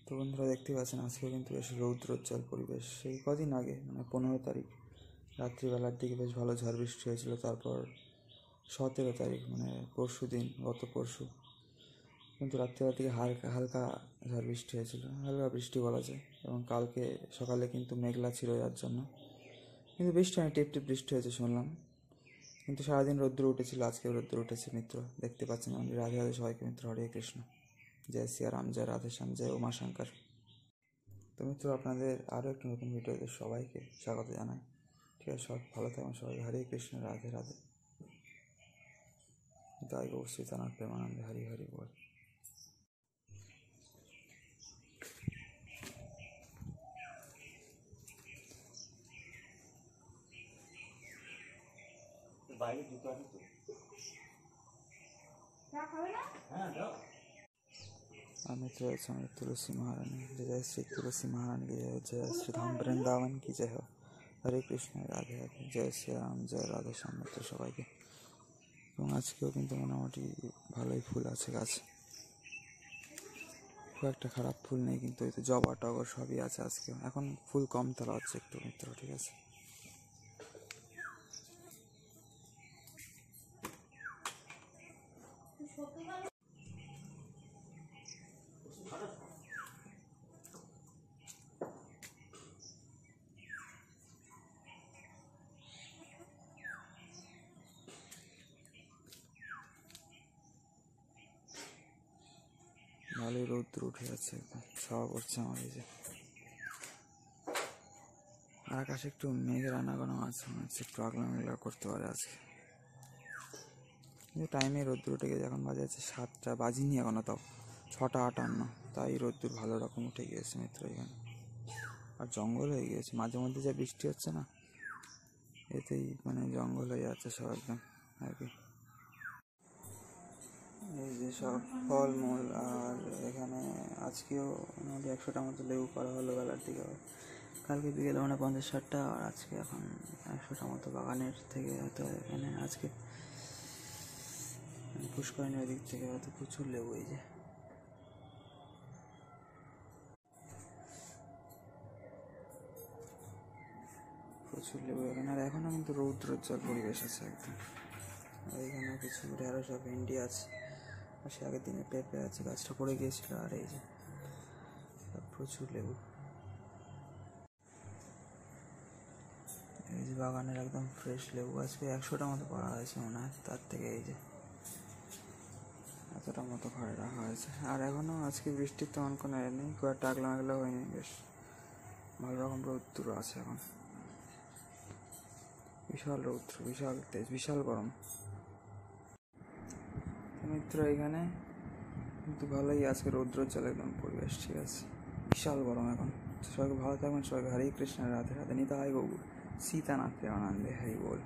তো বন্ধুরা দেখতে পাচ্ছেন আজকেও কিন্তু বেশ রৌদ্রোজ্জ্বল পরিবেশ। সেই কদিন আগে মানে 15 তারিখ রাত্রিবেলার দিকে বেশ ভালো ঝড় বৃষ্টি হয়েছিল। তারপর 17 তারিখ মানে পরশু দিন, গত পরশু কিন্তু রাত্রিবেলার দিকে হালকা হালকা ঝড় বৃষ্টি হয়েছিল, হালকা বৃষ্টি বলা যায়। এবং কালকে সকালে কিন্তু মেঘলা ছিল, যার জন্য কিন্তু বৃষ্টি হয়, টিপ টিপ বৃষ্টি হয়েছে শুনলাম। কিন্তু সারাদিন রৌদ্র উঠেছিল, আজকেও রৌদ্র উঠেছে মিত্র। দেখতে পাচ্ছেন রাধে রাধে সবাইকে মিত্র। হরে কৃষ্ণ, জয় সিয়ারাম, জয় রাধেশ্যাম, জয় উমাশঙ্কর। তো মিত্র, আপনাদের আরও একটি নতুন ভিডিওতে সবাইকে স্বাগত জানাই। ঠিক আছে, সব ভালো থাকবেন সবাই। হরে কৃষ্ণ, রাধে রাধে, জয় গৌর সীতানাথ প্রেমানন্দে, হরি হরি বল। বাইরে জুতো আছে তো? আমি तो समय तुलसी महारानी, जय श्री तुलसी महारानी की जय, जय श्री धाम वृंदावन की जय हो। हरे कृष्ण, राधे राधे, जय श्री राम, जय राधे श्याम मित्र সবাইকে। এবং আজকেও কিন্তু মোটামুটি ভালোই ফুল আছে গাছে, খুব একটা খারাপ ফুল নেই, কিন্তু এই তো জবা টগর সবই আছে আজকেও। এখন ফুল কম তোলা হচ্ছে একটু মিত্র, ঠিক আছে। ভালোই রৌদ্র উঠে যাচ্ছে, একদম ছাওয়া পড়ছে আমার এই যে। আর আকাশে একটু মেঘের আনাগোনা আছে, মনে হচ্ছে একটু আগলা মেঘলা করতে পারে আজকে। কিন্তু টাইমে রোদ্দুর উঠে গেছে, এখন বাজে আছে 7টা, বাজিনি এখনো, তাও 6:58, তাই রোদ্দুর ভালো রকম উঠে গিয়েছে মিত্র এখানে। আর জঙ্গল হয়ে গিয়েছে, মাঝে মধ্যে যা বৃষ্টি হচ্ছে না, এতেই মানে জঙ্গল হয়ে যাচ্ছে সব একদম আর কি। এই যে সব ফলমূল, আর এখানে আজকেও মোটামুটি 100টা মতো লেবু করা হলো বেলার দিকে। কালকে বিকেলে মানে 50-60টা, আর আজকে এখন 100টা মতো বাগানের থেকে হয়তো এখানে আজকে পুষ্করিণী ওই দিক থেকে হয়তো প্রচুর লেবু। এই যে প্রচুর লেবু এখানে। আর এখনও কিন্তু রৌদ্রোজ্জ্বল পরিবেশ আছে একদম। আর এখানে কিছু ঢেঁড়স আর ভেন্ডি আছে, আর সে আগের দিনে পেঁপে আছে, গাছটা পড়ে গিয়েছিল। আর এই যে প্রচুর লেবু, এই যে বাগানের একদম ফ্রেশ লেবু। আজকে 100টা মতো পাড়া হয়েছে মনে হয়, তার থেকে এই যে এতটা মতো ঘরে রাখা হয়েছে। আর এখনও আজকে বৃষ্টির তেমন কোনো এ নেই, খুব একটা আগলা মেঘলা হয়নি, বেশ ভালো রকম রৌদ্র আছে এখন। বিশাল রৌদ্র, বিশাল তেজ, বিশাল গরম মিত্র এখানে। কিন্তু ভালোই আজকে রৌদ্রোজ্জ্বল একদম পরিবেশ, ঠিক আছে। বিশাল গরম এখন। সবাইকে ভালো থাকবেন সবাইকে। হরে কৃষ্ণ, রাধে রাধে, নিতাই গৌর সীতানাথ প্রেমানন্দে, হরি বল।